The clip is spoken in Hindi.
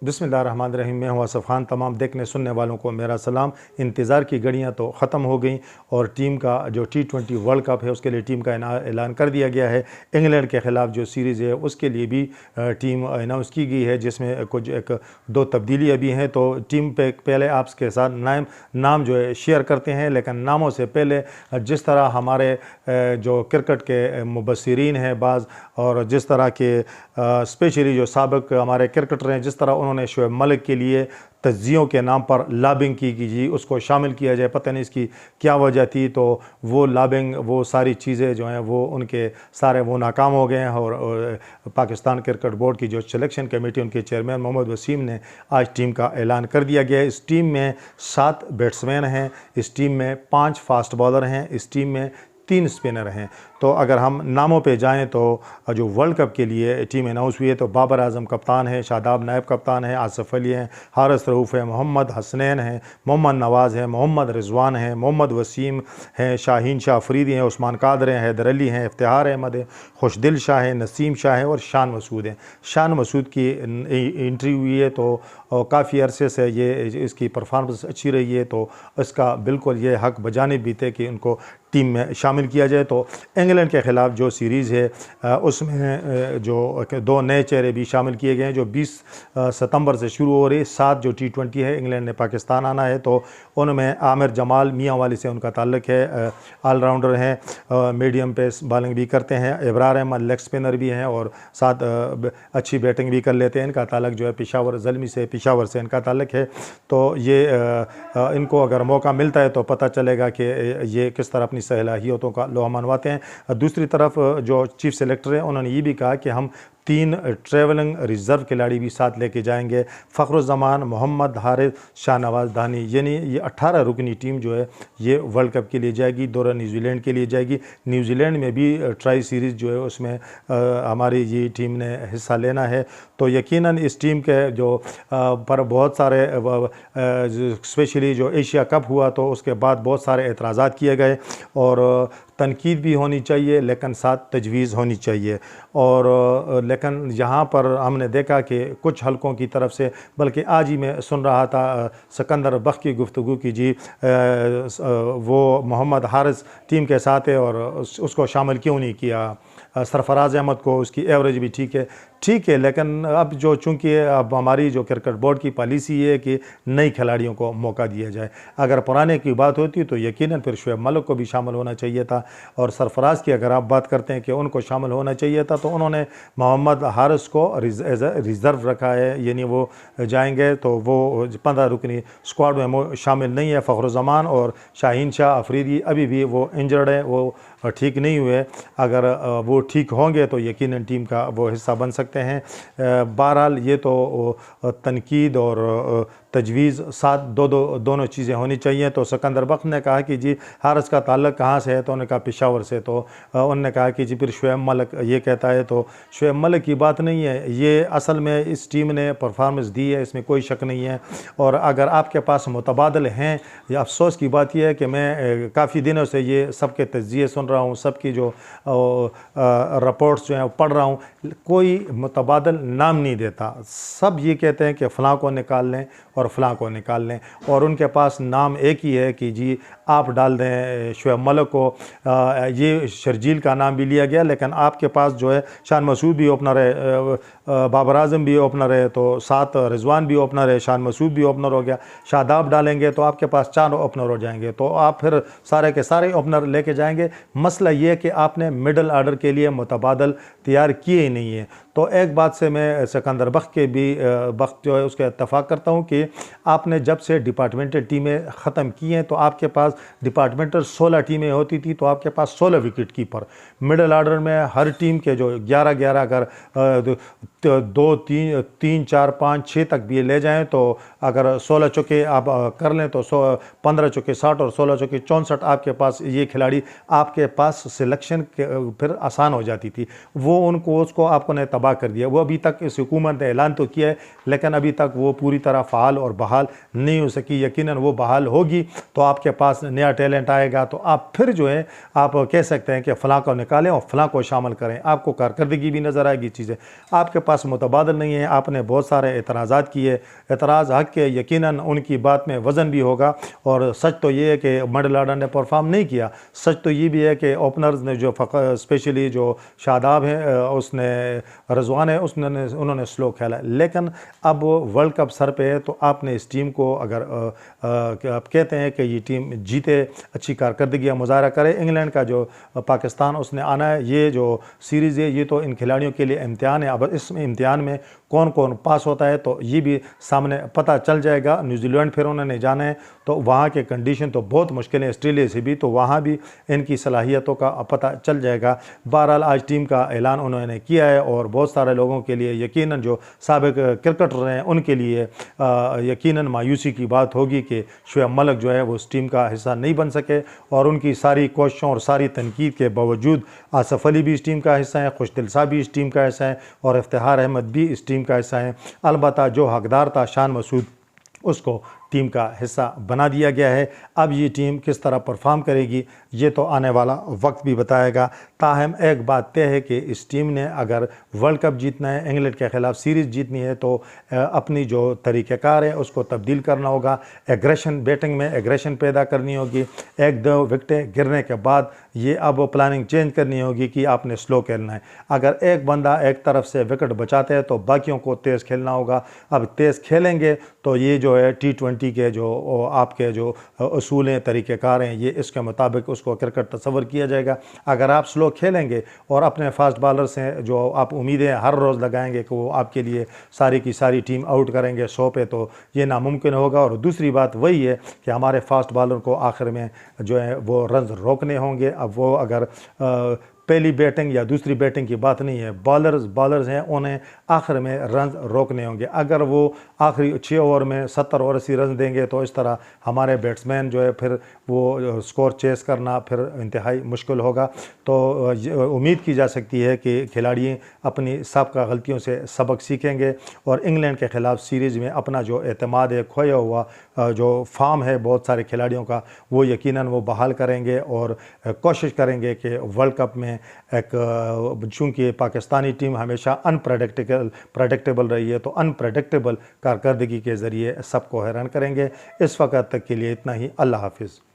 बिस्मिल्लाहिर्रहमानिर्रहीम। मैं हूं असफ़ खान। तमाम देखने सुनने वालों को मेरा सलाम। इंतज़ार की घड़ियां तो ख़त्म हो गई और टीम का जो T20 वर्ल्ड कप है उसके लिए टीम का ऐलान कर दिया गया है। इंग्लैंड के ख़िलाफ़ जो सीरीज़ है उसके लिए भी टीम अनाउंस की गई है, जिसमें कुछ एक दो तब्दीलियाँ भी हैं। तो टीम पे पहले आपके साथ नाम जो है शेयर करते हैं, लेकिन नामों से पहले जिस तरह हमारे जो क्रिकेट के मुबस्सिरीन हैं बाज़, और जिस तरह के स्पेशली जो साबिक़ हमारे क्रिकेटर हैं, जिस तरह उन्होंने शोएब मलिक के लिए तज्ज़ियों के नाम पर लॉबिंग की कि जी उसको शामिल किया जाए, पता नहीं इसकी क्या वजह थी। तो वो लॉबिंग, वो सारी चीज़ें जो हैं वो उनके सारे वो नाकाम हो गए हैं। और पाकिस्तान क्रिकेट बोर्ड की जो सिलेक्शन कमेटी, उनके चेयरमैन मोहम्मद वसीम ने आज टीम का ऐलान कर दिया गया है। इस टीम में 7 बैट्समैन हैं, इस टीम में 5 फास्ट बॉलर हैं, इस टीम में 3 स्पिनर हैं। तो अगर हम नामों पे जाएं तो जो वर्ल्ड कप के लिए टीम अनाउंस हुई है तो बाबर आजम कप्तान है, शादाब नायब कप्तान है, आसिफ अली हैं, हारिस रऊफ़ है, मोहम्मद हसनैन हैं, मोहम्मद नवाज़ है, मोहम्मद रिजवान हैं, मोहम्मद वसीम हैं, शाहीन शाह अफरीदी हैं, उस्मान कादर हैं, हैदर अली हैं, इफ्तिहार अहमद है, खुशदिल शाह है, नसीम शाह है और शान मसूद हैं। शान मसूद की एंट्री हुई है तो काफ़ी अरसे से ये इसकी परफॉर्मेंस अच्छी रही है, तो इसका बिल्कुल ये हक बजानिब भी थे कि उनको टीम में शामिल किया जाए। तो इंग्लैंड के ख़िलाफ़ जो सीरीज़ है उसमें जो 2 नए चेहरे भी शामिल किए गए हैं, जो 20 सितंबर से शुरू हो रही 7 जो T20 है, इंग्लैंड ने पाकिस्तान आना है। तो उनमें आमिर जमाल मियाँ वाली से उनका ताल्लुक़ है, ऑलराउंडर हैं, मीडियम पेस बॉलिंग भी करते हैं। इब्रार अहमद लेग स्पिनर भी हैं और साथ अच्छी बैटिंग भी कर लेते हैं। इनका ताल्लुक़ जो है पेशावर ज़ल्मी से, पेशावर से इनका ताल्लुक़ है। तो ये इनको अगर मौका मिलता है तो पता चलेगा कि ये किस तरह अपनी सलाहियतों का लोहा मनवाते हैं। दूसरी तरफ जो चीफ सेलेक्टर हैं उन्होंने ये भी कहा कि हम 3 ट्रैवलिंग रिज़र्व खिलाड़ी भी साथ लेके जाएंगे, फ़खरुज़्ज़मान, मोहम्मद हारिस, शाहनवाज़ दानी। यानी ये 18 रुकनी टीम जो है ये वर्ल्ड कप के लिए जाएगी, दौरा न्यूजीलैंड के लिए जाएगी। न्यूजीलैंड में भी ट्राई सीरीज़ जो है उसमें हमारी ये टीम ने हिस्सा लेना है। तो यकीनन इस टीम के जो पर बहुत सारे स्पेशली जो एशिया कप हुआ तो उसके बाद बहुत सारे एतराज़ात किए गए और तनकीद भी होनी चाहिए, लेकिन साथ तजवीज़ होनी चाहिए। और लेकिन यहाँ पर हमने देखा कि कुछ हलकों की तरफ से, बल्कि आज ही मैं सुन रहा था सिकंदर बख्श की गुफ्तगू की जी वो मोहम्मद हारिस टीम के साथ है और उसको शामिल क्यों नहीं किया। सरफराज अहमद को, उसकी एवरेज भी ठीक है, लेकिन अब जो चूँकि अब हमारी जो क्रिकेट बोर्ड की पॉलिसी है कि नई खिलाड़ियों को मौका दिया जाए। अगर पुराने की बात होती तो यकीनन फिर शोएब मलिक को भी शामिल होना चाहिए था। और सरफराज की अगर आप बात करते हैं कि उनको शामिल होना चाहिए था, तो उन्होंने मोहम्मद हारिस को एज ए रिज़र्व रखा है, यानी वो जाएंगे तो वो 15 रुकनी स्क्वाड में शामिल नहीं है। फ़खरुज़्ज़मान और शाहीन शाह अफरीदी अभी भी वो इंजर्ड है, वो ठीक नहीं हुए। अगर वो ठीक होंगे तो यकीनन टीम का वो हिस्सा बन सकते हैं। बहरहाल ये तो तनकीद और तजवीज़ साथ दोनों चीज़ें होनी चाहिए। तो सिकंदर बख्श ने कहा कि जी हारिस का ताल्लुक़ कहाँ से है, तो उन्होंने कहा पेशावर से। तो उन्होंने कहा कि जी फिर शोएब मलिक ये कहता है, तो शोएब मलिक की बात नहीं है, ये असल में इस टीम ने परफॉर्मेंस दी है, इसमें कोई शक नहीं है। और अगर आपके पास मुतबादल हैं, या अफसोस की बात यह है कि मैं काफ़ी दिनों से ये सबके तज्ज़िये सुन रहा हूँ, सबकी जो रिपोर्ट्स जो हैं पढ़ रहा हूँ, कोई मुतबादल नाम नहीं देता। सब ये कहते हैं कि फ़लाँ को निकाल लें और फ़लाँ को निकाल लें, और उनके पास नाम एक ही है कि जी आप डाल दें शोएब मलिक को। ये शर्जील का नाम भी लिया गया, लेकिन आपके पास जो है शान मसूद भी ओपनर है, बाबर आजम भी ओपनर है, तो साथ रिजवान भी ओपनर है, शान मसूद भी ओपनर हो गया। शादाब डालेंगे तो आपके पास 4 ओपनर हो जाएंगे, तो आप फिर सारे के सारे ओपनर लेके जाएंगे। मसला ये है कि आपने मिडल आर्डर के लिए मुतबादल तैयार किए ही नहीं है। तो एक बात से मैं सिकंदर बख्श जो है उसका इत्तफाक करता हूँ कि आपने जब से डिपार्टमेंटल टीमें ख़त्म की हैं, तो आपके पास डिपार्टमेंटल 16 टीमें होती थी, तो आपके पास 16 विकेट कीपर। मिडल आर्डर में हर टीम के जो 11-11 अगर 2, 3, 4, 5, 6 तक भी ले जाएं, तो अगर 16 चौके आप कर लें तो 15 चौके 60 और 16 चौके 64 आपके पास ये खिलाड़ी आपके पास सिलेक्शन फिर आसान हो जाती थी। वो उसको आपको ने तबाह कर दिया। वो अभी तक इस हुकूमत ने ऐलान तो किया है, लेकिन अभी तक वो पूरी तरह फ़ाल और बहाल नहीं हो सकी। यकीनन वो बहाल होगी तो आपके पास नया टैलेंट आएगा, तो आप फिर जो है आप कह सकते हैं कि फ़लाँ को निकालें और फ़लाँ को शामिल करें, आपको कारकर्दगी भी नज़र आएगी चीज़ें। आपके पास मुतबादल नहीं है। आपने बहुत सारे एतराज़ात किए, एतराज़ हक़ के, यकीनन उनकी बात में वज़न भी होगा। और सच तो ये है कि मंडलाडा ने परफॉर्म नहीं किया। सच तो ये भी है कि ओपनर्स ने जो स्पेशली जो शादाब है, उसने रज़वान है, उन्होंने स्लो खेला। लेकिन अब वर्ल्ड कप सर पे है, तो आपने इस टीम को अगर आप कहते हैं कि ये टीम जीते, अच्छी कारकर्दगी का मुज़ाहरा करे। इंग्लैंड का जो पाकिस्तान उसने आना है, ये जो सीरीज़ है ये तो इन खिलाड़ियों के लिए इम्तिहान है। अब इस इम्तिहान में कौन कौन पास होता है तो ये भी सामने पता चल जाएगा। न्यूजीलैंड फिर उन्होंने जाना है, तो वहाँ के कंडीशन तो बहुत मुश्किल है, ऑस्ट्रेलिया से भी, तो वहाँ भी इनकी सलाहियतों का पता चल जाएगा। बहरहाल आज टीम का ऐलान उन्होंने किया है, और बहुत सारे लोगों के लिए यकीनन जो साबिक क्रिकेटर हैं उनके लिए यकीनन मायूसी की बात होगी कि शुएब मलिक जो है वो उस टीम का हिस्सा नहीं बन सके। और उनकी सारी कोशिशों और सारी तनकीद के बावजूद आसिफ अली भी इस टीम का हिस्सा है, खुशदिल साहब भी इस टीम का हिस्सा है, और इफ्तिखार अहमद भी इस टीम का हिस्सा है। अलबत्ता जो हकदार था शान मसूद, उसको टीम का हिस्सा बना दिया गया है। अब ये टीम किस तरह परफॉर्म करेगी ये तो आने वाला वक्त भी बताएगा। ताहम एक बात तय है कि इस टीम ने अगर वर्ल्ड कप जीतना है, इंग्लैंड के ख़िलाफ़ सीरीज़ जीतनी है, तो अपनी जो तरीक़ेकार है उसको तब्दील करना होगा। एग्रेशन, बैटिंग में एग्रेशन पैदा करनी होगी। एक दो विकटें गिरने के बाद ये अब प्लानिंग चेंज करनी होगी कि आपने स्लो खेलना है। अगर एक बंदा एक तरफ से विकेट बचाते हैं तो बाकियों को तेज़ खेलना होगा। अब तेज़ खेलेंगे तो ये जो है T20 के जो आपके जो असूल हैं, तरीक़ेकार हैं, ये इसके मुताबिक उसको क्रिकेट तस्वर किया जाएगा। अगर आप स्लो खेलेंगे और अपने फास्ट बॉलर से जो आप उम्मीदें हर रोज़ लगाएंगे कि वो आपके लिए सारी की सारी टीम आउट करेंगे 100 पे, तो ये नामुमकिन होगा। और दूसरी बात वही है कि हमारे फास्ट बॉलर को आखिर में जो है वो रन रोकने होंगे। अब वो अगर पहली बैटिंग या दूसरी बैटिंग की बात नहीं है, बॉलर्स हैं, उन्हें आखिर में रन रोकने होंगे। अगर वो आखिरी 6 ओवर में 70 और 80 रन देंगे तो इस तरह हमारे बैट्समैन जो है फिर वो स्कोर चेस करना फिर इंतहाई मुश्किल होगा। तो उम्मीद की जा सकती है कि खिलाड़ी अपनी साबका गलतियों से सबक सीखेंगे और इंग्लैंड के ख़िलाफ़ सीरीज़ में अपना जो एतमाद है, खोया हुआ जो फार्म है बहुत सारे खिलाड़ियों का, वो यकीनन वो बहाल करेंगे और कोशिश करेंगे कि वर्ल्ड कप में एक, चूँकि पाकिस्तानी टीम हमेशा प्रेडिक्टेबल रही है, तो अनप्रेडिक्टेबल कारकर्दगी के ज़रिए सबको हैरान करेंगे। इस वक्त तक के लिए इतना ही। अल्लाह हाफिज़।